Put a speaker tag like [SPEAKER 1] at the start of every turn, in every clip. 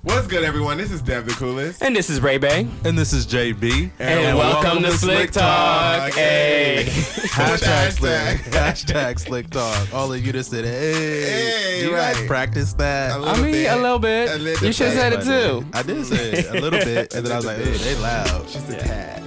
[SPEAKER 1] What's good, everyone? This is Dev the Coolest.
[SPEAKER 2] And this is Ray Bay.
[SPEAKER 3] And this is JB.
[SPEAKER 2] And welcome to Slick Talk. Hey.
[SPEAKER 3] Hashtag Slick Talk. All of you that said, hey. Do you guys practice that?
[SPEAKER 2] A little bit. You should have said it too.
[SPEAKER 3] I did say it a little bit. And then I was like, hey, they loud.
[SPEAKER 1] Just a tad.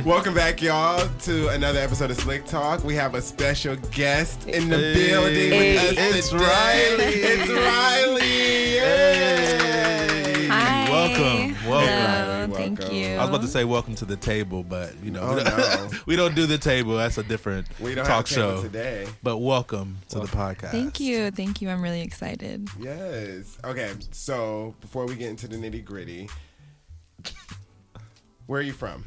[SPEAKER 1] Welcome back, y'all, to another episode of Slick Talk. We have a special guest in the building with us today.
[SPEAKER 3] Riley.
[SPEAKER 1] It's Riley. Yay.
[SPEAKER 4] Hi.
[SPEAKER 3] Welcome.
[SPEAKER 4] Hello. Thank you.
[SPEAKER 3] I was about to say welcome to the table, but you know,
[SPEAKER 1] no.
[SPEAKER 3] we don't do the table. That's a different
[SPEAKER 1] We don't
[SPEAKER 3] talk
[SPEAKER 1] have a table
[SPEAKER 3] show
[SPEAKER 1] today.
[SPEAKER 3] But welcome to the podcast.
[SPEAKER 4] Thank you. I'm really excited.
[SPEAKER 1] Yes. Okay, so before we get into the nitty gritty, where are you from?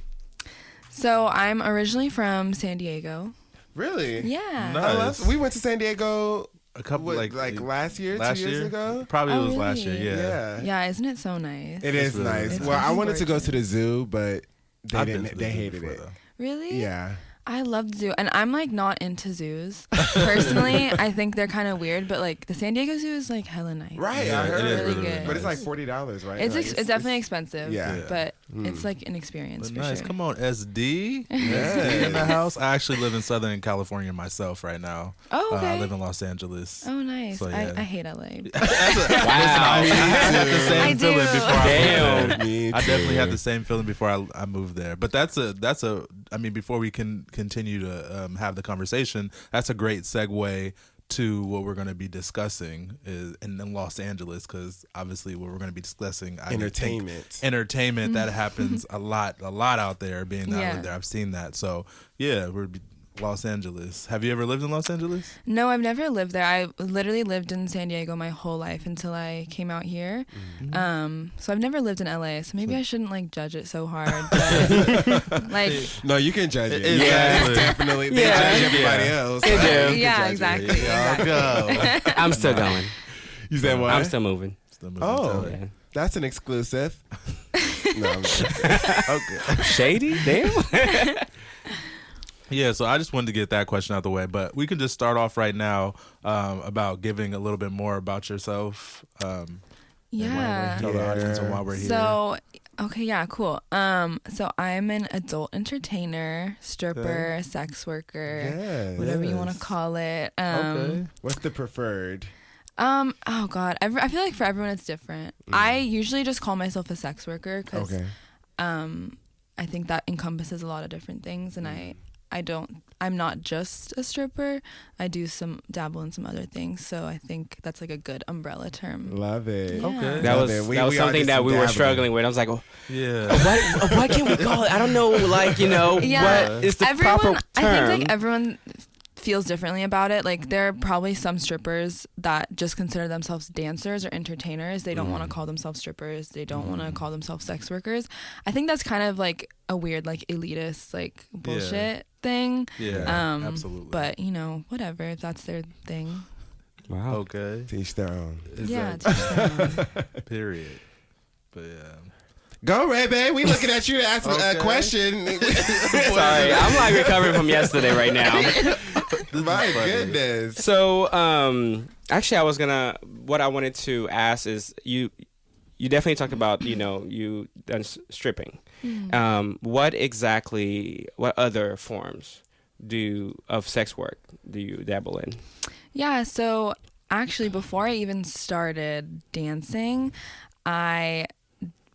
[SPEAKER 4] So I'm originally from San Diego.
[SPEAKER 1] Really?
[SPEAKER 4] Yeah.
[SPEAKER 3] Nice.
[SPEAKER 1] We went to San Diego
[SPEAKER 3] A couple
[SPEAKER 1] like last year, 2 years ago.
[SPEAKER 3] Probably
[SPEAKER 4] Oh,
[SPEAKER 3] was last year.
[SPEAKER 4] really?
[SPEAKER 3] Yeah.
[SPEAKER 4] Yeah, isn't it so nice?
[SPEAKER 1] It is
[SPEAKER 3] really
[SPEAKER 1] nice.
[SPEAKER 4] nice.
[SPEAKER 1] Well, I
[SPEAKER 4] It's
[SPEAKER 1] wanted to go
[SPEAKER 4] gorgeous.
[SPEAKER 1] to the zoo, but
[SPEAKER 3] I've been to the
[SPEAKER 1] they
[SPEAKER 3] zoo
[SPEAKER 1] hated
[SPEAKER 3] before,
[SPEAKER 1] it.
[SPEAKER 3] though.
[SPEAKER 4] Really?
[SPEAKER 1] Yeah.
[SPEAKER 4] I love zoo, and I'm like not into zoos personally. I think they're kind of weird, but like the San Diego Zoo is like hella nice.
[SPEAKER 1] Right.
[SPEAKER 3] Yeah,
[SPEAKER 1] I heard
[SPEAKER 3] it is
[SPEAKER 4] really
[SPEAKER 3] really
[SPEAKER 4] good.
[SPEAKER 1] But it's like
[SPEAKER 3] nice.
[SPEAKER 1] $40, right?
[SPEAKER 4] It's
[SPEAKER 1] Like,
[SPEAKER 4] it's definitely expensive.
[SPEAKER 1] Yeah.
[SPEAKER 4] But it's like an experience
[SPEAKER 3] But
[SPEAKER 4] for
[SPEAKER 3] nice.
[SPEAKER 4] sure.
[SPEAKER 3] Come on, SD.
[SPEAKER 1] Yeah.
[SPEAKER 3] SD in the house. I actually live in Southern California myself right now.
[SPEAKER 4] Oh, okay.
[SPEAKER 3] I live in Los Angeles.
[SPEAKER 4] Oh, nice.
[SPEAKER 3] So, yeah.
[SPEAKER 4] I hate LA.
[SPEAKER 2] Wow.
[SPEAKER 3] I had the same
[SPEAKER 4] I do.
[SPEAKER 3] feeling before I
[SPEAKER 2] Damn.
[SPEAKER 3] moved there.
[SPEAKER 1] Me
[SPEAKER 3] I definitely
[SPEAKER 1] too.
[SPEAKER 3] had the same feeling before I moved there. But that's a. I mean, before we can continue to have the conversation, that's a great segue to what we're going to be discussing is in Los Angeles, because obviously what we're going to be discussing, I think entertainment that happens a lot out there. Being that I live there, I've seen that. So yeah, we're Los Angeles. Have you ever lived in Los Angeles?
[SPEAKER 4] No, I've never lived there. I literally lived in San Diego my whole life until I came out here. So I've never lived in LA. So maybe I shouldn't like judge it so hard. But like,
[SPEAKER 1] No, you can judge it.
[SPEAKER 3] Exactly.
[SPEAKER 1] It's definitely. They judge everybody else.
[SPEAKER 2] They do.
[SPEAKER 1] You can
[SPEAKER 4] yeah,
[SPEAKER 1] judge it.
[SPEAKER 4] exactly.
[SPEAKER 3] Y'all go.
[SPEAKER 2] I'm still going.
[SPEAKER 1] You said what?
[SPEAKER 2] I'm still moving.
[SPEAKER 3] Still moving
[SPEAKER 1] Oh.
[SPEAKER 3] to LA.
[SPEAKER 2] Yeah.
[SPEAKER 1] That's an exclusive. No, I'm just
[SPEAKER 3] Okay.
[SPEAKER 2] Shady? Damn.
[SPEAKER 3] Yeah, so I just wanted to get that question out the way, but we can just start off right now about giving a little bit more about yourself.
[SPEAKER 4] yeah.
[SPEAKER 3] Tell the audience why we're here.
[SPEAKER 4] So, okay, yeah, cool. So I'm an adult entertainer, stripper, sex worker,
[SPEAKER 1] Yes.
[SPEAKER 4] whatever you want to call it.
[SPEAKER 3] Okay.
[SPEAKER 1] What's the preferred?
[SPEAKER 4] Oh God, I feel like for everyone it's different. I usually just call myself a sex worker because
[SPEAKER 1] Okay.
[SPEAKER 4] I think that encompasses a lot of different things, and I'm not just a stripper. I do dabble in some other things, so I think that's like a good umbrella term.
[SPEAKER 1] Love it.
[SPEAKER 4] Yeah.
[SPEAKER 3] Okay.
[SPEAKER 2] That was
[SPEAKER 1] We
[SPEAKER 2] that was
[SPEAKER 1] are
[SPEAKER 2] something
[SPEAKER 1] just
[SPEAKER 2] that we were
[SPEAKER 1] dabbling.
[SPEAKER 2] struggling with. I was like, oh,
[SPEAKER 3] Yeah.
[SPEAKER 2] why can't we call it? I don't know, like,
[SPEAKER 4] Yeah.
[SPEAKER 2] what is the
[SPEAKER 4] Everyone,
[SPEAKER 2] proper
[SPEAKER 4] I
[SPEAKER 2] term?
[SPEAKER 4] think like everyone feels differently about it. Like there are probably some strippers that just consider themselves dancers or entertainers. They don't want to call themselves strippers. They don't want to call themselves sex workers. I think that's kind of like a weird like elitist like bullshit thing.
[SPEAKER 3] Yeah, absolutely.
[SPEAKER 4] But whatever, if that's their thing.
[SPEAKER 2] Wow.
[SPEAKER 3] Okay.
[SPEAKER 1] Teach their own.
[SPEAKER 4] Yeah.
[SPEAKER 3] Exactly. Period. But yeah.
[SPEAKER 1] Go, Ray Bay. We looking at you to ask
[SPEAKER 3] Okay.
[SPEAKER 1] a question.
[SPEAKER 2] Sorry, I'm like recovering from yesterday right now.
[SPEAKER 1] My
[SPEAKER 3] funny.
[SPEAKER 1] goodness.
[SPEAKER 2] So, actually, what I wanted to ask is you definitely talked about, you done stripping. What other forms of sex work do you dabble in?
[SPEAKER 4] Yeah, so actually before I even started dancing, I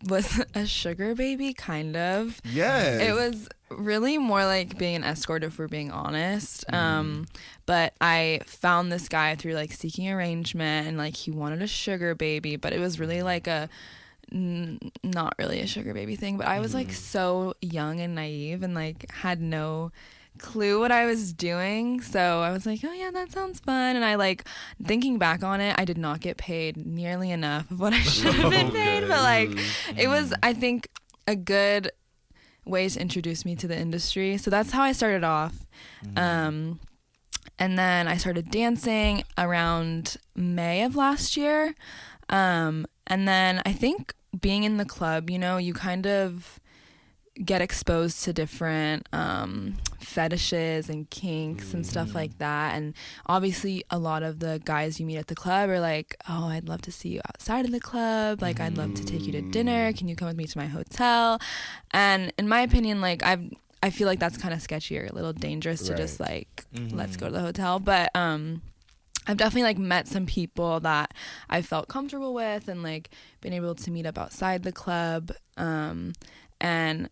[SPEAKER 4] was a sugar baby, kind of.
[SPEAKER 1] Yes.
[SPEAKER 4] It was really more like being an escort, if we're being honest. But I found this guy through like seeking arrangement, and like he wanted a sugar baby, but it was really like not really a sugar baby thing. But I was like so young and naive and like had no clue what I was doing. So I was like, oh yeah, that sounds fun. And I like thinking back on it, I did not get paid nearly enough of what I should have been paid. But like it was, I think, a good way to introduce me to the industry. So that's how I started off. And then I started dancing around May of last year. And then I think being in the club, you kind of get exposed to different fetishes and kinks and stuff like that. And obviously a lot of the guys you meet at the club are like, oh, I'd love to see you outside of the club, like I'd love to take you to dinner, can you come with me to my hotel? And in my opinion, like I feel like that's kind of sketchy or a little dangerous to just like let's go to the hotel. But I've definitely like met some people that I felt comfortable with and like been able to meet up outside the club. And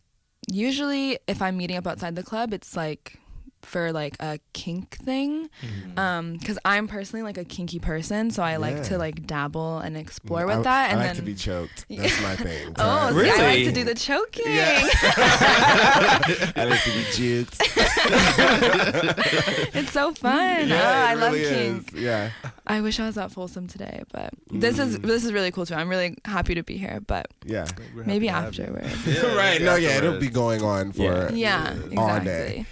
[SPEAKER 4] usually if I'm meeting up outside the club, it's like for like a kink thing. Because I'm personally like a kinky person, so I like to like dabble and explore with that. And
[SPEAKER 1] I like to be choked. That's my thing.
[SPEAKER 4] Oh,
[SPEAKER 2] Really?
[SPEAKER 4] see, I like to do the choking.
[SPEAKER 1] Yeah. I like to be juked.
[SPEAKER 4] It's so fun.
[SPEAKER 1] Yeah,
[SPEAKER 4] I love
[SPEAKER 1] really
[SPEAKER 4] kink.
[SPEAKER 1] is. Yeah.
[SPEAKER 4] I wish I was at Folsom today, but this is really cool too. I'm really happy to be here, but
[SPEAKER 1] Yeah.
[SPEAKER 4] maybe afterwards.
[SPEAKER 1] Right. No, yeah, it'll be going on for
[SPEAKER 4] Yeah,
[SPEAKER 1] all day.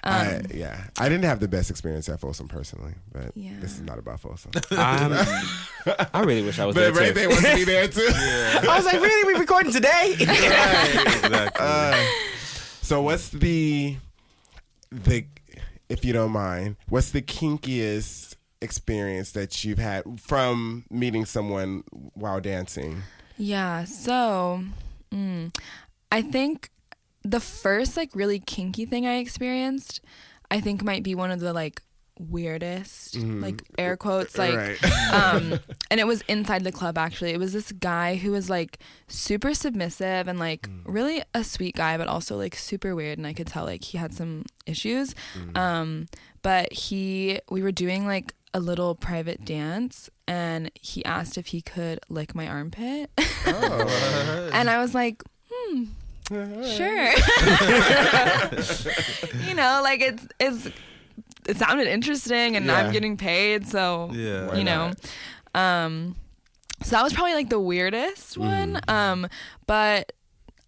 [SPEAKER 4] exactly.
[SPEAKER 1] I didn't have the best experience at Folsom personally, but
[SPEAKER 4] Yeah.
[SPEAKER 1] this is not about Folsom.
[SPEAKER 2] I really wish I was
[SPEAKER 1] But
[SPEAKER 2] there
[SPEAKER 1] Ray
[SPEAKER 2] too.
[SPEAKER 1] Bay wants to be there too.
[SPEAKER 2] I was like, really? We recording today?
[SPEAKER 3] Exactly.
[SPEAKER 1] So what's the if you don't mind, what's the kinkiest experience that you've had from meeting someone while dancing?
[SPEAKER 4] Yeah, so I think the first like really kinky thing I experienced, I think might be one of the like weirdest, like air quotes, like
[SPEAKER 1] Right.
[SPEAKER 4] and it was inside the club actually. It was this guy who was like super submissive and like really a sweet guy, but also like super weird, and I could tell like he had some issues. But we were doing like a little private dance, and he asked if he could lick my armpit. And I was like, sure. You know, like it sounded interesting, and I'm getting paid, so
[SPEAKER 3] Yeah.
[SPEAKER 4] you know. So that was probably like the weirdest one. But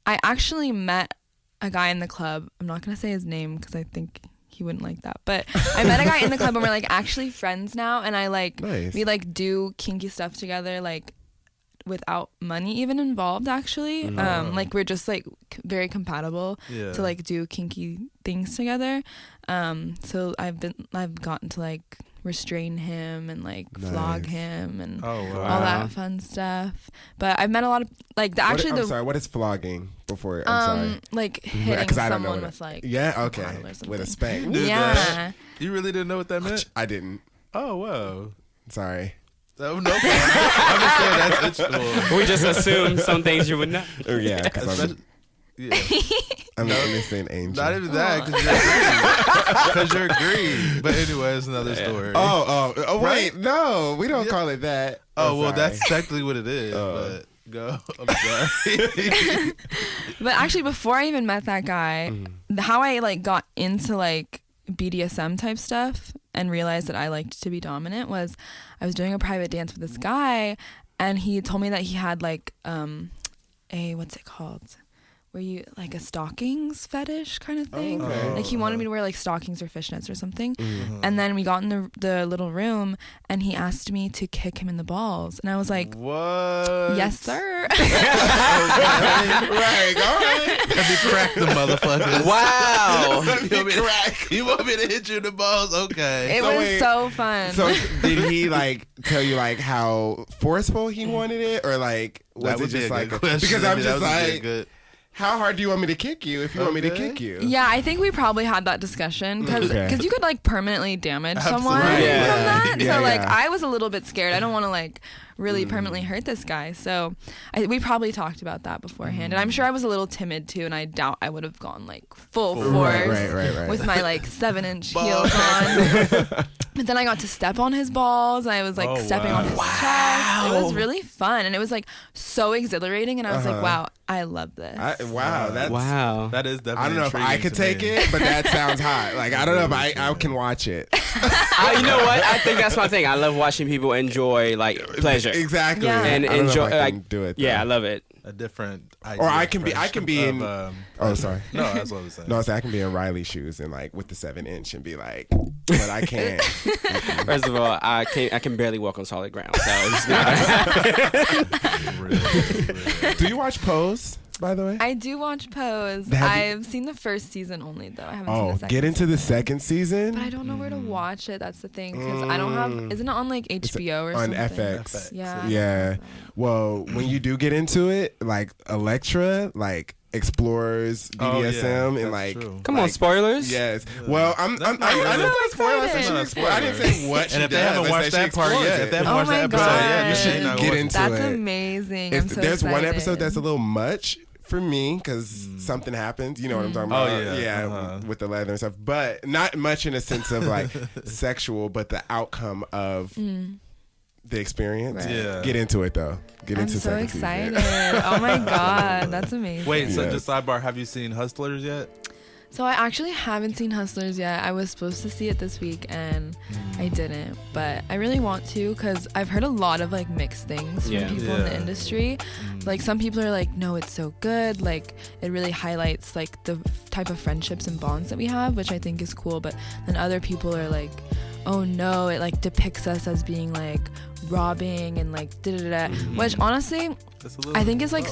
[SPEAKER 4] I actually met a guy in the club. I'm not gonna say his name because I think he wouldn't like that. But I met a guy in the club, and we're like actually friends now. And I like we like do kinky stuff together, like without money even involved actually. Like we're just like very compatible to like do kinky things together. So I've gotten to like restrain him and like flog him and all that fun stuff. But I've met a lot of like
[SPEAKER 1] what is flogging before? I'm sorry.
[SPEAKER 4] Like hitting
[SPEAKER 1] 'Cause I don't know
[SPEAKER 4] someone
[SPEAKER 1] what
[SPEAKER 4] with like
[SPEAKER 1] okay,
[SPEAKER 4] paddle or something.
[SPEAKER 1] with a spank.
[SPEAKER 4] Yeah.
[SPEAKER 3] You really didn't know what that meant?
[SPEAKER 1] I didn't.
[SPEAKER 3] Oh, wow.
[SPEAKER 1] Sorry.
[SPEAKER 3] Oh, no problem. I'm just saying that's cool.
[SPEAKER 2] We just assumed some things you would know.
[SPEAKER 1] Yeah, because I'm an innocent angel.
[SPEAKER 3] Not even that, because you're green. But anyway, it's another story.
[SPEAKER 1] Oh, wait,
[SPEAKER 3] Right?
[SPEAKER 1] no, we don't call it that.
[SPEAKER 3] Oh, well,
[SPEAKER 1] sorry.
[SPEAKER 3] that's technically what it is. But go. I'm sorry.
[SPEAKER 4] But actually, before I even met that guy, how I like got into like BDSM type stuff and realized that I liked to be dominant was I was doing a private dance with this guy, and he told me that he had like what's it called? Where you like a stockings fetish kind of thing. Like he wanted me to wear like stockings or fishnets or something. And then we got in the little room, and he asked me to kick him in the balls, and I was like,
[SPEAKER 3] What?
[SPEAKER 4] yes, sir.
[SPEAKER 1] Right, all right.
[SPEAKER 3] Let me crack the motherfuckers.
[SPEAKER 2] Wow.
[SPEAKER 3] You want me to hit you in the balls? Okay.
[SPEAKER 4] It was so fun.
[SPEAKER 1] So did he like tell you like how forceful he wanted it, or like was
[SPEAKER 3] That
[SPEAKER 1] it
[SPEAKER 3] would be
[SPEAKER 1] just
[SPEAKER 3] a
[SPEAKER 1] like
[SPEAKER 3] good question.
[SPEAKER 1] because I'm just
[SPEAKER 3] That would be
[SPEAKER 1] like,
[SPEAKER 3] good.
[SPEAKER 1] how hard do you want me to kick you if you want me to
[SPEAKER 3] Okay.
[SPEAKER 1] kick you?
[SPEAKER 4] Yeah, I think we probably had that discussion because
[SPEAKER 1] Okay.
[SPEAKER 4] you could like permanently damage someone
[SPEAKER 3] Absolutely.
[SPEAKER 2] Yeah.
[SPEAKER 4] from that.
[SPEAKER 1] Yeah,
[SPEAKER 4] So like
[SPEAKER 1] yeah.
[SPEAKER 4] I was a little bit scared. I don't want to like really permanently hurt this guy. So we probably talked about that beforehand, and I'm sure I was a little timid too. And I doubt I would have gone like full force
[SPEAKER 1] Right.
[SPEAKER 4] with my like 7-inch heels on. But then I got to step on his balls. I was like stepping on his chest. It was really fun, and it was like so exhilarating. And I was like, wow, I love this.
[SPEAKER 1] Wow, that's
[SPEAKER 2] Wow.
[SPEAKER 3] That is definitely
[SPEAKER 1] I don't know if I
[SPEAKER 3] intriguing
[SPEAKER 1] could
[SPEAKER 3] to
[SPEAKER 1] take
[SPEAKER 3] me.
[SPEAKER 1] it, but that sounds hot. Like I don't know if I can watch it.
[SPEAKER 2] You know what? I think that's my thing. I love watching people enjoy like pleasure
[SPEAKER 1] Exactly.
[SPEAKER 4] Yeah.
[SPEAKER 2] and
[SPEAKER 1] I don't know
[SPEAKER 2] enjoy.
[SPEAKER 1] if I can
[SPEAKER 2] Like,
[SPEAKER 1] do it.
[SPEAKER 2] yeah, I
[SPEAKER 1] though.
[SPEAKER 2] love it.
[SPEAKER 3] A different idea.
[SPEAKER 1] Or I can be in. Oh, sorry.
[SPEAKER 3] No, that's what I was saying.
[SPEAKER 1] No, I can be in Riley's shoes and like with the 7-inch and be like, but I can't.
[SPEAKER 2] First of all, I can barely walk on solid ground, so it's not.
[SPEAKER 3] Really.
[SPEAKER 1] Do you watch Pose? by the way?
[SPEAKER 4] I do watch Pose. I've seen the first season only, though. I haven't seen the second.
[SPEAKER 1] Get into the second season.
[SPEAKER 4] But I don't know where to watch it. That's the thing, because I don't have. Isn't it on like HBO or
[SPEAKER 1] on
[SPEAKER 4] something?
[SPEAKER 1] FX?
[SPEAKER 4] Yeah.
[SPEAKER 1] Yeah. Well, when you do get into it, like Elektra, like explores BDSM and like.
[SPEAKER 3] True.
[SPEAKER 2] Come on, spoilers.
[SPEAKER 1] Yes. Well, I didn't spoil. I didn't say what she does.
[SPEAKER 3] And if they haven't watched that part yet, if they haven't watched that episode yet,
[SPEAKER 1] you should get into it.
[SPEAKER 4] That's amazing. I'm so
[SPEAKER 1] there's one
[SPEAKER 4] excited.
[SPEAKER 1] episode that's a little much for me because something happens. You know what I'm talking about?
[SPEAKER 3] Oh, yeah.
[SPEAKER 1] With the leather and stuff, but not much in a sense of like sexual, but the outcome of the experience.
[SPEAKER 4] Right.
[SPEAKER 3] Yeah.
[SPEAKER 1] Get into it though.
[SPEAKER 4] I'm so excited. Oh my God, that's amazing.
[SPEAKER 3] Wait, so just sidebar, have you seen Hustlers yet?
[SPEAKER 4] So I actually haven't seen Hustlers yet. I was supposed to see it this week and I didn't, but I really want to because I've heard a lot of like mixed things from people in the industry. Like some people are like, no, it's so good. Like it really highlights like the type of friendships and bonds that we have, which I think is cool. But then other people are like, oh no, it like depicts us as being like robbing and like da-da-da-da, which honestly I think is like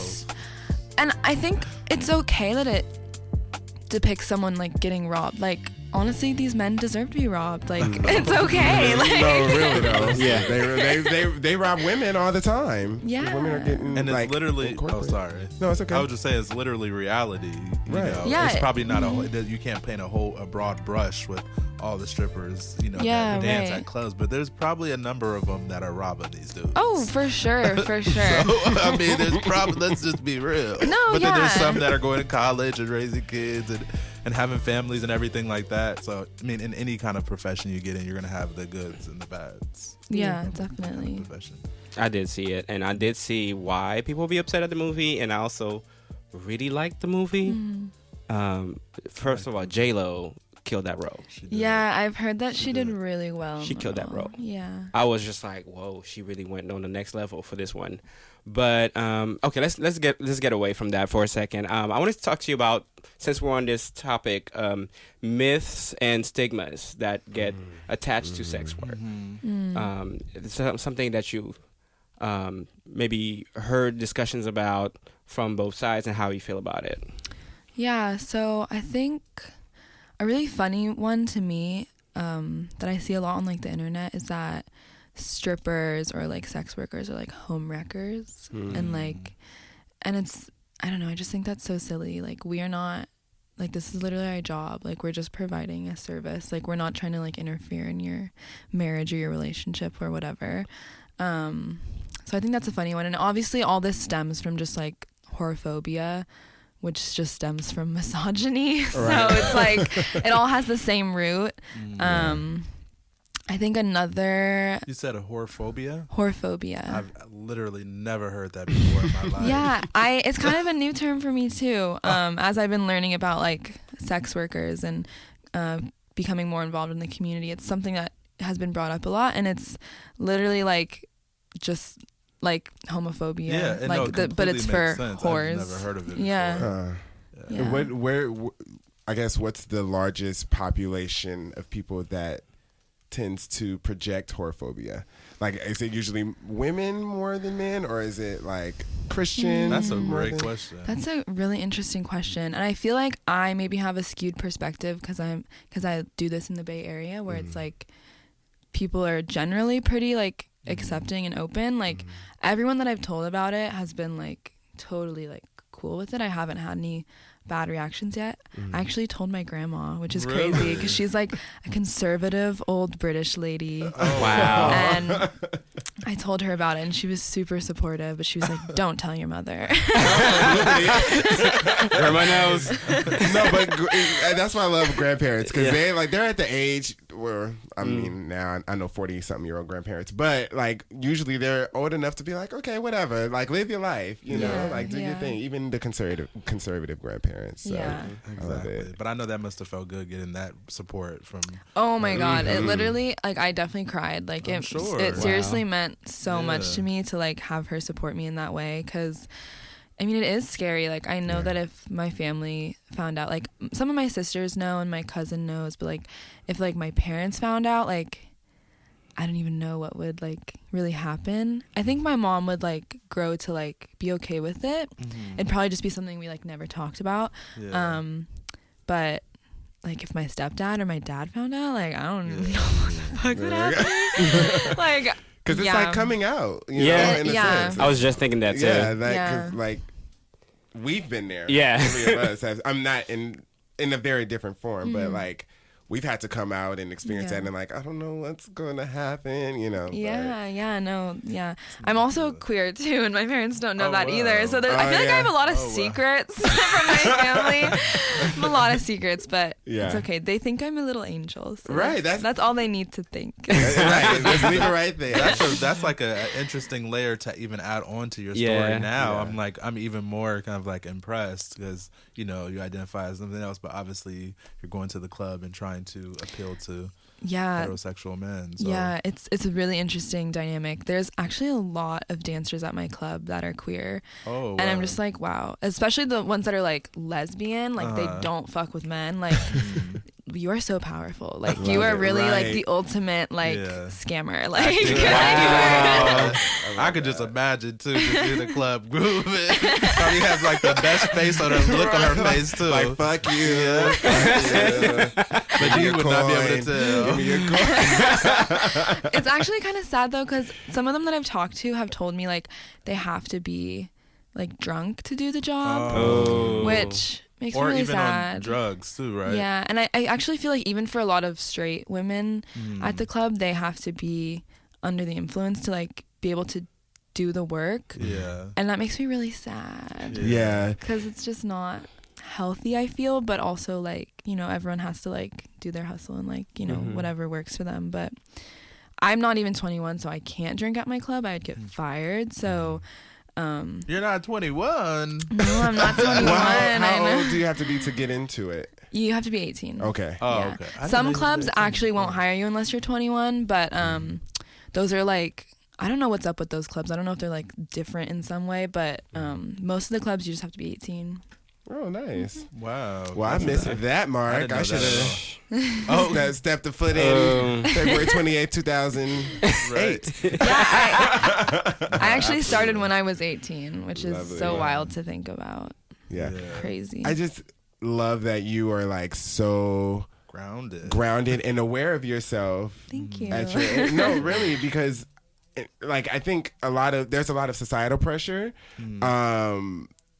[SPEAKER 4] and I think it's okay that it depicts someone like getting robbed. Like honestly, these men deserve to be robbed. Like it's okay. Like
[SPEAKER 1] no, really though. Yeah, they rob women all the time.
[SPEAKER 4] Yeah,
[SPEAKER 1] women are getting
[SPEAKER 3] and it's
[SPEAKER 1] like,
[SPEAKER 3] literally. Oh, sorry.
[SPEAKER 1] No, it's okay.
[SPEAKER 3] I would just say it's literally reality. You know?
[SPEAKER 4] Yeah.
[SPEAKER 3] It's probably not you can't paint a broad brush with all the strippers, you know, that dance at clubs, but there's probably a number of them that are robbing these dudes.
[SPEAKER 4] Oh, for sure, for sure.
[SPEAKER 3] So, I mean, there's probably, let's just be real.
[SPEAKER 4] No,
[SPEAKER 3] but then there's some that are going to college and raising kids and having families and everything like that. So, I mean, in any kind of profession you get in, you're going to have the goods and the bads.
[SPEAKER 4] Yeah, definitely.
[SPEAKER 2] I did see it, and I did see why people be upset at the movie, and I also really liked the movie. First of all, J-Lo killed that role.
[SPEAKER 4] Yeah, I've heard that she did really well.
[SPEAKER 2] She killed that role.
[SPEAKER 4] Yeah.
[SPEAKER 2] I was just like, whoa, she really went on the next level for this one. But okay, let's get away from that for a second. I wanted to talk to you about, since we're on this topic, myths and stigmas that get attached to sex work. It's something that you maybe heard discussions about from both sides and how you feel about it.
[SPEAKER 4] Yeah, so I think a really funny one to me that I see a lot on like the internet is that strippers or like sex workers are like home wreckers and it's, I don't know, I just think that's so silly. Like we are not, like this is literally our job. Like we're just providing a service. Like we're not trying to like interfere in your marriage or your relationship or whatever. So I think that's a funny one. And obviously all this stems from just like horrorphobia, which just stems from misogyny. Right. So it's like it all has the same root. I think another...
[SPEAKER 3] You said a horrorphobia?
[SPEAKER 4] Horrorphobia.
[SPEAKER 3] I've literally never heard that before in my life.
[SPEAKER 4] Yeah, it's kind of a new term for me too. As I've been learning about like sex workers and becoming more involved in the community, it's something that has been brought up a lot, and it's literally like just like homophobia.
[SPEAKER 3] Yeah,
[SPEAKER 4] like but it's for whores.
[SPEAKER 3] I've never heard of it before.
[SPEAKER 4] Yeah.
[SPEAKER 1] Where I guess what's the largest population of people that tends to project horrorphobia? Like, is it usually women more than men, or is it like Christian?
[SPEAKER 3] That's a great question.
[SPEAKER 4] That's a really interesting question, and I feel like I maybe have a skewed perspective because I do this in the Bay Area, where it's like people are generally pretty like accepting and open. Like everyone that I've told about it has been like totally like cool with it. I haven't had any bad reactions yet. I actually told my grandma, which is crazy because she's like a conservative old British lady.
[SPEAKER 2] Oh, wow.
[SPEAKER 4] And I told her about it and she was super supportive, but she was like, don't tell your mother.
[SPEAKER 2] Grandma knows.
[SPEAKER 1] No, but that's why I love grandparents, because they're at the age where, I mean, now I know 40-something-year-old grandparents, but like usually they're old enough to be like, okay, whatever, like live your life, you know, like do your thing. Even the conservative grandparents. So I love it.
[SPEAKER 3] But I know that must have felt good getting that support from.
[SPEAKER 4] Oh my God, it literally, like I definitely cried. Like it seriously meant so much to me to like have her support me in that way, because I mean, it is scary. Like, I know that if my family found out, like, some of my sisters know and my cousin knows, but, like, if, like, my parents found out, like, I don't even know what would like really happen. I think my mom would like grow to like be okay with it. It'd probably just be something we like never talked about.
[SPEAKER 3] Yeah.
[SPEAKER 4] But like if my stepdad or my dad found out, like I don't know what the fuck would happen. Like,
[SPEAKER 1] because it's like coming out, you know, in a sense.
[SPEAKER 2] I was just thinking that too.
[SPEAKER 1] Yeah, cause like we've been there.
[SPEAKER 2] Yeah.
[SPEAKER 1] Three of us have. I'm not in a very different form, but like we've had to come out and experience that, and like I don't know what's going to happen, you know.
[SPEAKER 4] I'm also queer too, and my parents don't know that either. So I feel like I have a lot of secrets from my family. I have a lot of secrets, but it's okay. They think I'm a little angel. So that's all they need to think.
[SPEAKER 1] Right, let's leave it right there.
[SPEAKER 3] That's like an interesting layer to even add on to your story now. I'm even more kind of like impressed because you know you identify as something else, but obviously you're going to the club and trying to appeal to heterosexual men. So.
[SPEAKER 4] Yeah, it's a really interesting dynamic. There's actually a lot of dancers at my club that are queer.
[SPEAKER 3] Oh, wow.
[SPEAKER 4] And I'm just like, wow. Especially the ones that are like lesbian, like they don't fuck with men. Like you are so powerful. Like you are really like the ultimate like scammer. Like
[SPEAKER 3] I could just imagine too, just in the club grooving. Probably has like the best face on her look on her face too.
[SPEAKER 1] Like fuck you.
[SPEAKER 3] But you would not be able to tell.
[SPEAKER 1] Give me your coin.
[SPEAKER 4] It's actually kind of sad though, because some of them that I've talked to have told me like they have to be like drunk to do the job, which makes me really sad.
[SPEAKER 3] Or even on drugs too, right?
[SPEAKER 4] Yeah, and I actually feel like even for a lot of straight women at the club, they have to be under the influence to like be able to do the work. Yeah. And that makes me really sad.
[SPEAKER 1] Yeah.
[SPEAKER 4] Because it's just not healthy, I feel, but also like, you know, everyone has to like do their hustle and like, you know, whatever works for them. But I'm not even 21, so I can't drink at my club. I would get fired. So
[SPEAKER 3] you're not 21.
[SPEAKER 4] No, I'm not 21.
[SPEAKER 1] How old do you have to be to get into it?
[SPEAKER 4] You have to be 18.
[SPEAKER 1] Okay.
[SPEAKER 3] Oh, okay.
[SPEAKER 4] Some clubs actually won't hire you unless you're 21, but those are like, I don't know what's up with those clubs. I don't know if they're like different in some way, but most of the clubs you just have to be 18.
[SPEAKER 1] Oh, nice.
[SPEAKER 3] Wow.
[SPEAKER 1] Well, I missed that, Mark. I should have stepped a foot in February 28, 2008.
[SPEAKER 3] Right.
[SPEAKER 4] I actually started when I was 18, which is so wild to think about.
[SPEAKER 1] Yeah.
[SPEAKER 4] Crazy.
[SPEAKER 1] I just love that you are like so grounded and aware of yourself.
[SPEAKER 4] Thank you.
[SPEAKER 1] No, really, because like I think there's a lot of societal pressure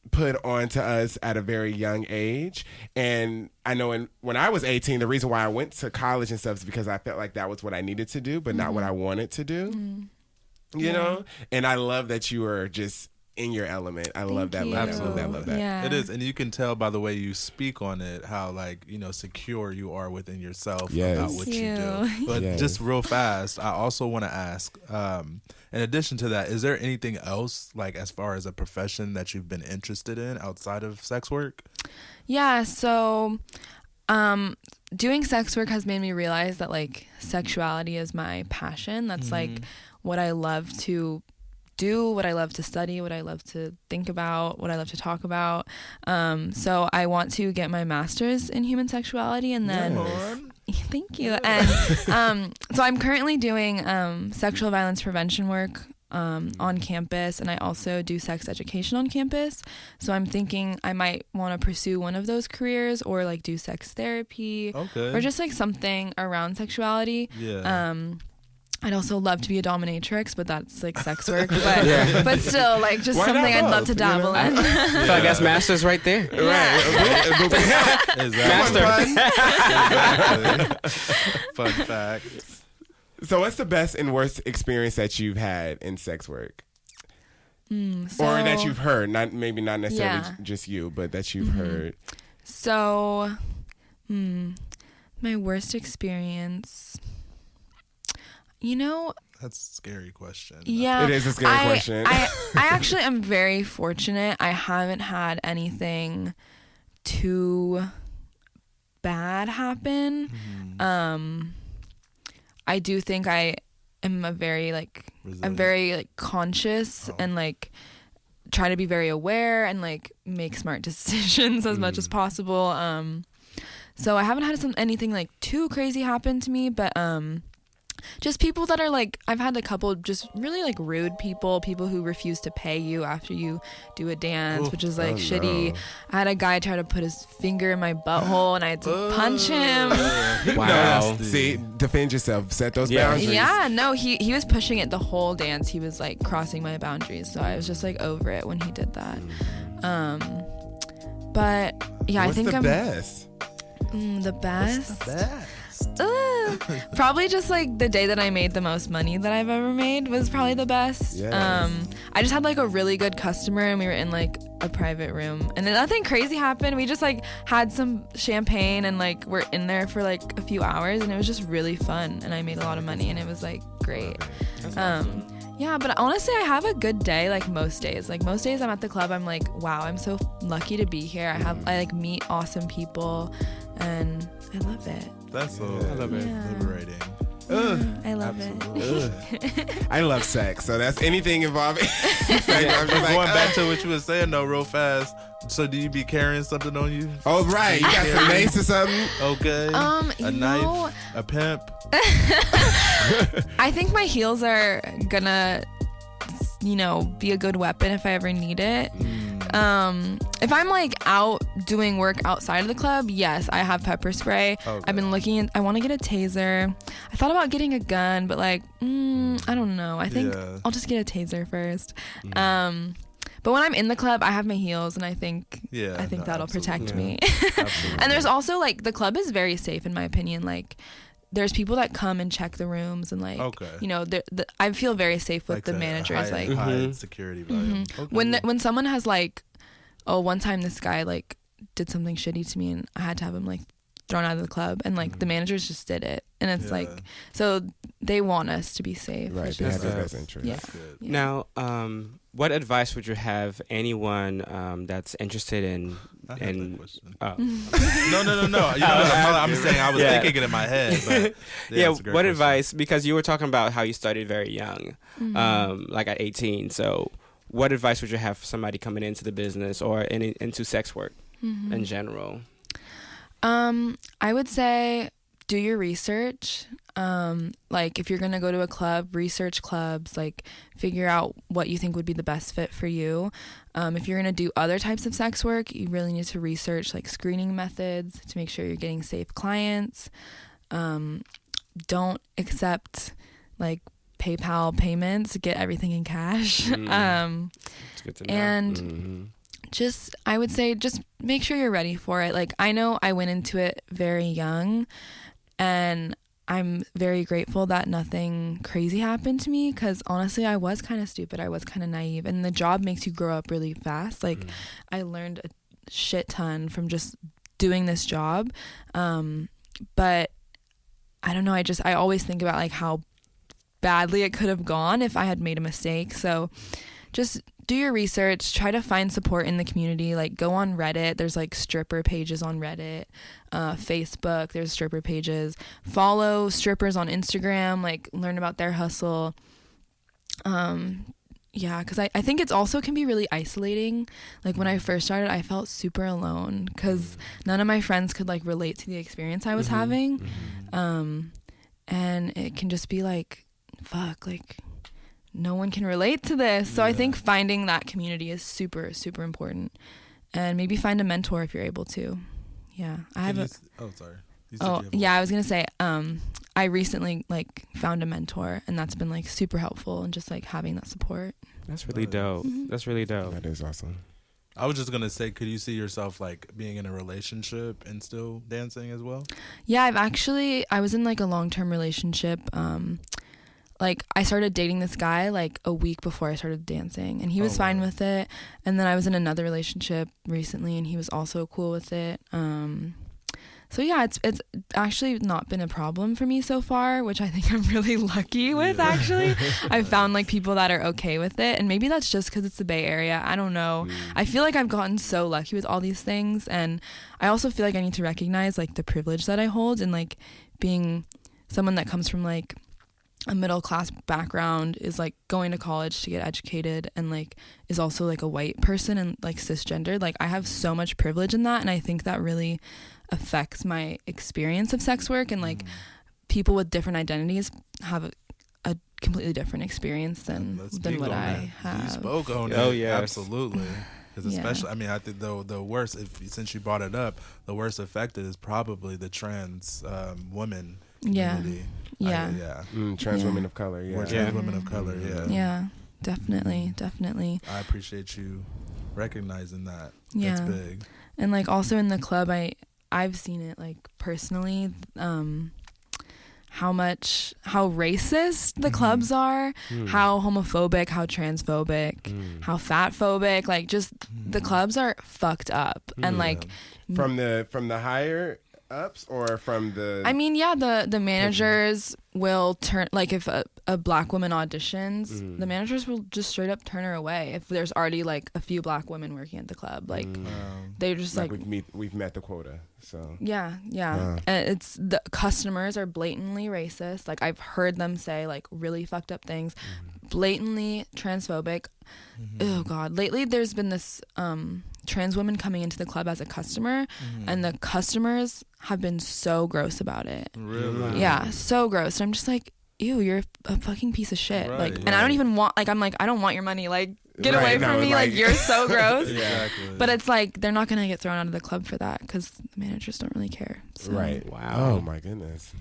[SPEAKER 1] put onto us at a very young age. And I know when I was 18, the reason why I went to college and stuff is because I felt like that was what I needed to do, but not what I wanted to do. You know? And I love that you are just in your element. I love that. Love that.
[SPEAKER 4] Yeah.
[SPEAKER 3] It is. And you can tell by the way you speak on it how like, you know, secure you are within yourself about what you do. But just real fast, I also want to ask, in addition to that, is there anything else like as far as a profession that you've been interested in outside of sex work?
[SPEAKER 4] Yeah, so doing sex work has made me realize that like sexuality is my passion. That's like what I love to do, what I love to study, what I love to think about, what I love to talk about. So I want to get my master's in human sexuality, and then thank you. And so I'm currently doing sexual violence prevention work on campus, and I also do sex education on campus. So I'm thinking I might want to pursue one of those careers, or like do sex therapy, or just like something around sexuality. I'd also love to be a dominatrix, but that's like sex work. But still, like just something I'd love to dabble in.
[SPEAKER 2] I feel like that's masters right there.
[SPEAKER 1] Right.
[SPEAKER 3] Master. Fun fact.
[SPEAKER 1] So what's the best and worst experience that you've had in sex work? Or that you've heard, not necessarily just you, but that you've heard.
[SPEAKER 4] So, my worst experience... You know,
[SPEAKER 3] that's a scary question.
[SPEAKER 4] Yeah,
[SPEAKER 1] it is a scary question.
[SPEAKER 4] I actually am very fortunate. I haven't had anything too bad happen. I do think I am I'm very like conscious and like try to be very aware and like make smart decisions as much as possible. So I haven't had anything like too crazy happen to me, but just people that are like, I've had a couple just really like rude people who refuse to pay you after you do a dance, which is like shitty. I had a guy try to put his finger in my butthole and I had to punch him.
[SPEAKER 2] Wow.
[SPEAKER 1] See, defend yourself. Set those boundaries.
[SPEAKER 4] Yeah, no, he was pushing it the whole dance. He was like crossing my boundaries. So I was just like over it when he did that. But yeah,
[SPEAKER 1] What's
[SPEAKER 4] I think
[SPEAKER 1] the
[SPEAKER 4] I'm
[SPEAKER 1] best?
[SPEAKER 4] The best.
[SPEAKER 3] What's the best?
[SPEAKER 4] Probably just like the day that I made the most money that I've ever made was probably the best.
[SPEAKER 1] Yes.
[SPEAKER 4] I just had like a really good customer and we were in like a private room and then nothing crazy happened. We just like had some champagne and like we're in there for like a few hours and it was just really fun and I made a lot of money and it was like great. Yeah, but honestly, I have a good day like most days. Like most days I'm at the club, I'm like, wow, I'm so lucky to be here. I like meet awesome people and I love it.
[SPEAKER 3] That's so
[SPEAKER 2] I love it.
[SPEAKER 3] liberating.
[SPEAKER 4] I love it.
[SPEAKER 1] I love sex, so that's anything involving sex. I'm just like,
[SPEAKER 3] Going back to what you were saying though, real fast. So do you be carrying something on you?
[SPEAKER 1] oh right, you got some mace or something?
[SPEAKER 3] Okay. A knife, a pimp.
[SPEAKER 4] I think my heels are gonna, be a good weapon if I ever need it. If I'm like out doing work outside of the club, yes, I have pepper spray.
[SPEAKER 3] Okay.
[SPEAKER 4] I've been looking I want to get a taser. I thought about getting a gun, but like, I don't know. I think I'll just get a taser first. But when I'm in the club, I have my heels, and I think that'll protect me. And there's also like the club is very safe in my opinion. Like there's people that come and check the rooms and like, I feel very safe with the managers.
[SPEAKER 3] High security value. Okay.
[SPEAKER 4] When someone has like, one time this guy like did something shitty to me and I had to have him like thrown out of the club and like the managers just did it and it's like, so they want us to be safe.
[SPEAKER 1] Right, they have your best interest.
[SPEAKER 4] Yeah.
[SPEAKER 2] Now, what advice would you have anyone that's interested in?
[SPEAKER 3] I had that question.
[SPEAKER 2] No.
[SPEAKER 3] You know, I'm saying I was thinking it in my head. But
[SPEAKER 2] what
[SPEAKER 3] question.
[SPEAKER 2] advice? Because you were talking about how you started very young, like at 18. So, what advice would you have for somebody coming into the business or into sex work in general?
[SPEAKER 4] I would say do your research. Like if you're going to go to a club, research clubs, like figure out what you think would be the best fit for you. If you're going to do other types of sex work, you really need to research like screening methods to make sure you're getting safe clients. Don't accept like PayPal payments, get everything in cash.
[SPEAKER 2] It's good to know.
[SPEAKER 4] And I would say just make sure you're ready for it. Like I know I went into it very young and I'm very grateful that nothing crazy happened to me because honestly I was kind of stupid. I was kind of naive and the job makes you grow up really fast. Like I learned a shit ton from just doing this job. But I don't know. I always think about like how badly it could have gone if I had made a mistake. So just do your research, try to find support in the community, like go on Reddit. There's like stripper pages on Reddit, Facebook, there's stripper pages, follow strippers on Instagram, like learn about their hustle. Because I think it's also can be really isolating. Like when I first started, I felt super alone because none of my friends could like relate to the experience I was having. And it can just be like, fuck, like no one can relate to this. So I think finding that community is super, super important. And maybe find a mentor if you're able to. Yeah. I was going to say, I recently like found a mentor and that's been like super helpful and just like having that support.
[SPEAKER 2] That's really dope. That's really dope.
[SPEAKER 1] That is awesome.
[SPEAKER 3] I was just going to say, could you see yourself like being in a relationship and still dancing as well?
[SPEAKER 4] Yeah, I was in like a long-term relationship. Like I started dating this guy like a week before I started dancing and he was fine with it. And then I was in another relationship recently and he was also cool with it. So yeah, it's actually not been a problem for me so far, which I think I'm really lucky with actually. I've found like people that are okay with it and maybe that's just because it's the Bay Area. I don't know. I feel like I've gotten so lucky with all these things and I also feel like I need to recognize like the privilege that I hold and like being someone that comes from like a middle class background is like going to college to get educated and like is also like a white person and like cisgendered. Like I have so much privilege in that and I think that really affects my experience of sex work and like people with different identities have a completely different experience than what I have.
[SPEAKER 3] You spoke on it.
[SPEAKER 2] Oh, yes.
[SPEAKER 3] Absolutely. Because especially, I mean, I think the worst, since you brought it up, the worst affected is probably the trans women community.
[SPEAKER 1] Trans women of color.
[SPEAKER 3] Or trans women of color.
[SPEAKER 4] Yeah, definitely.
[SPEAKER 3] I appreciate you recognizing that.
[SPEAKER 4] Yeah.
[SPEAKER 3] That's big.
[SPEAKER 4] And like also in the club, I've seen it like personally, how racist the clubs are, how homophobic, how transphobic, how fatphobic, like just the clubs are fucked up. And like
[SPEAKER 1] from the higher ups or from the
[SPEAKER 4] the managers will turn, like if a black woman auditions, the managers will just straight up turn her away if there's already like a few black women working at the club. Like they're just like
[SPEAKER 1] we've met the quota. So
[SPEAKER 4] and it's the customers are blatantly racist. Like I've heard them say like really fucked up things, blatantly transphobic. Oh God, lately there's been this trans woman coming into the club as a customer, and the customers have been so gross about it.
[SPEAKER 3] Really?
[SPEAKER 4] Yeah, so gross. And I'm just like, ew, you're a fucking piece of shit.
[SPEAKER 3] Right,
[SPEAKER 4] and I don't even want, like, I'm like, I don't want your money. Like, get away from me. Like, you're so gross.
[SPEAKER 3] Exactly.
[SPEAKER 4] But it's like, they're not going to get thrown out of the club for that because the managers don't really care. So.
[SPEAKER 1] Right.
[SPEAKER 2] Wow.
[SPEAKER 1] Oh my goodness.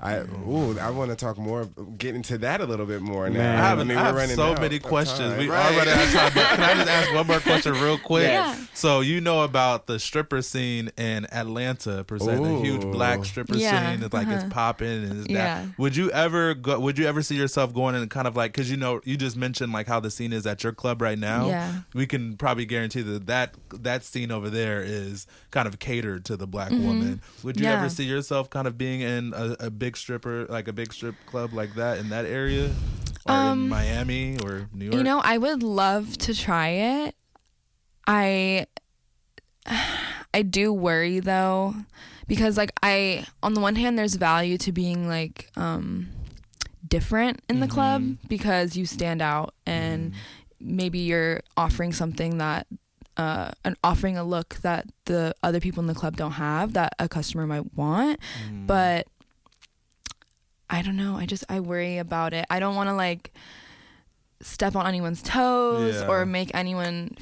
[SPEAKER 1] I want to talk more, get into that a little bit more now.
[SPEAKER 3] Man, I have so many questions. We are running out of time, but can I just ask one more question real quick?
[SPEAKER 4] Yeah.
[SPEAKER 3] So you know about the stripper scene in Atlanta, per se, the huge black stripper scene. It's like it's popping and it's that. Would you ever see yourself going in and kind of like, because you just mentioned like how the scene is at your club right now.
[SPEAKER 4] Yeah.
[SPEAKER 3] We can probably guarantee that scene over there is kind of catered to the black woman. Would you ever see yourself kind of being in a big stripper, like a big strip club like that in that area, or in Miami or New York?
[SPEAKER 4] You know, I would love to try it. I do worry though, because like on the one hand there's value to being like different in the club because you stand out and maybe you're offering something that offering a look that the other people in the club don't have that a customer might want. But I don't know. I worry about it. I don't want to like step on anyone's toes or make anyone,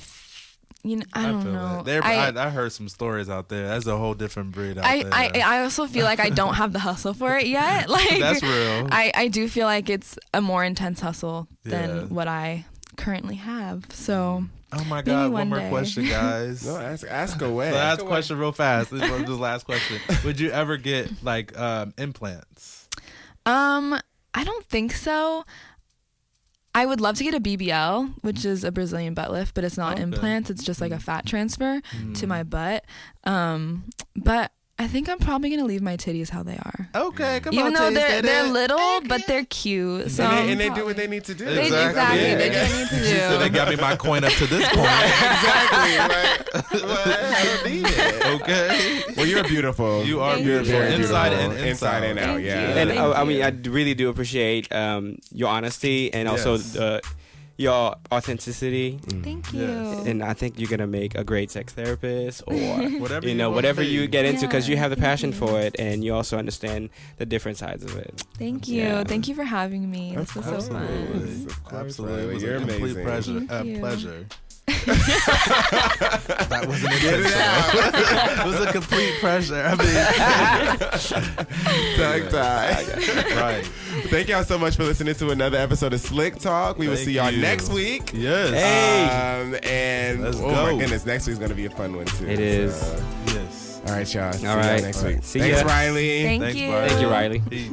[SPEAKER 4] I don't know.
[SPEAKER 3] I heard some stories out there. That's a whole different breed out there.
[SPEAKER 4] I also feel like I don't have the hustle for it yet. Like
[SPEAKER 3] that's real.
[SPEAKER 4] I do feel like it's a more intense hustle than what I currently have. So.
[SPEAKER 3] Oh my God! One more question, guys.
[SPEAKER 1] No, ask away.
[SPEAKER 3] Last question, real fast. This is the last question. Would you ever get like implants?
[SPEAKER 4] I don't think so. I would love to get a BBL, which is a Brazilian butt lift, but it's not implants. It's just like a fat transfer to my butt. But I think I'm probably gonna leave my titties how they are.
[SPEAKER 3] Okay, come on.
[SPEAKER 4] Even though they're little, but they're cute. So
[SPEAKER 1] and they do what they need to do.
[SPEAKER 4] Exactly. They do what they need to do.
[SPEAKER 3] So they got me my coin up to this point.
[SPEAKER 1] Exactly. I don't need it.
[SPEAKER 3] Okay.
[SPEAKER 1] Well, you're beautiful.
[SPEAKER 3] You are beautiful.
[SPEAKER 1] Inside and out.
[SPEAKER 4] Thank
[SPEAKER 1] Yeah.
[SPEAKER 4] you.
[SPEAKER 2] And I mean, I really do appreciate your honesty and also your authenticity.
[SPEAKER 4] Thank you.
[SPEAKER 2] And I think you're gonna make a great sex therapist, or
[SPEAKER 3] whatever
[SPEAKER 2] whatever you get into, because you have the passion
[SPEAKER 4] you.
[SPEAKER 2] for it, and you also understand the different sides of it.
[SPEAKER 4] Thank you.
[SPEAKER 2] Yeah.
[SPEAKER 4] Thank you for having me. This was so fun.
[SPEAKER 3] Absolutely. It was
[SPEAKER 1] You're
[SPEAKER 3] a complete
[SPEAKER 1] amazing.
[SPEAKER 3] pleasure. That wasn't intentional. It was a complete pleasure. I mean,
[SPEAKER 1] Tongue tie.
[SPEAKER 3] right.
[SPEAKER 1] Thank y'all so much for listening to another episode of Slick Talk. We will see y'all next week.
[SPEAKER 3] Yes.
[SPEAKER 1] And
[SPEAKER 3] Let's
[SPEAKER 1] oh
[SPEAKER 3] go.
[SPEAKER 1] my goodness, next week's gonna be a fun one too.
[SPEAKER 2] It is.
[SPEAKER 3] Yes.
[SPEAKER 1] All right, y'all. See
[SPEAKER 2] All
[SPEAKER 1] y'all
[SPEAKER 2] right.
[SPEAKER 1] next week.
[SPEAKER 2] See
[SPEAKER 1] Thanks,
[SPEAKER 2] ya.
[SPEAKER 1] Riley.
[SPEAKER 4] Thank you.
[SPEAKER 3] Bart.
[SPEAKER 2] Thank you, Riley.
[SPEAKER 3] Peace.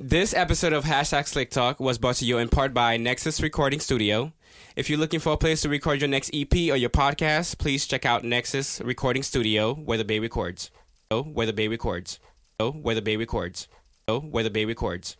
[SPEAKER 2] This episode of Hashtag Slick Talk was brought to you in part by Nexus Recording Studio. If you're looking for a place to record your next EP or your podcast, please check out Nexus Recording Studio, where the Bay records. Where the Bay records. Where the Bay records. Where the Bay records.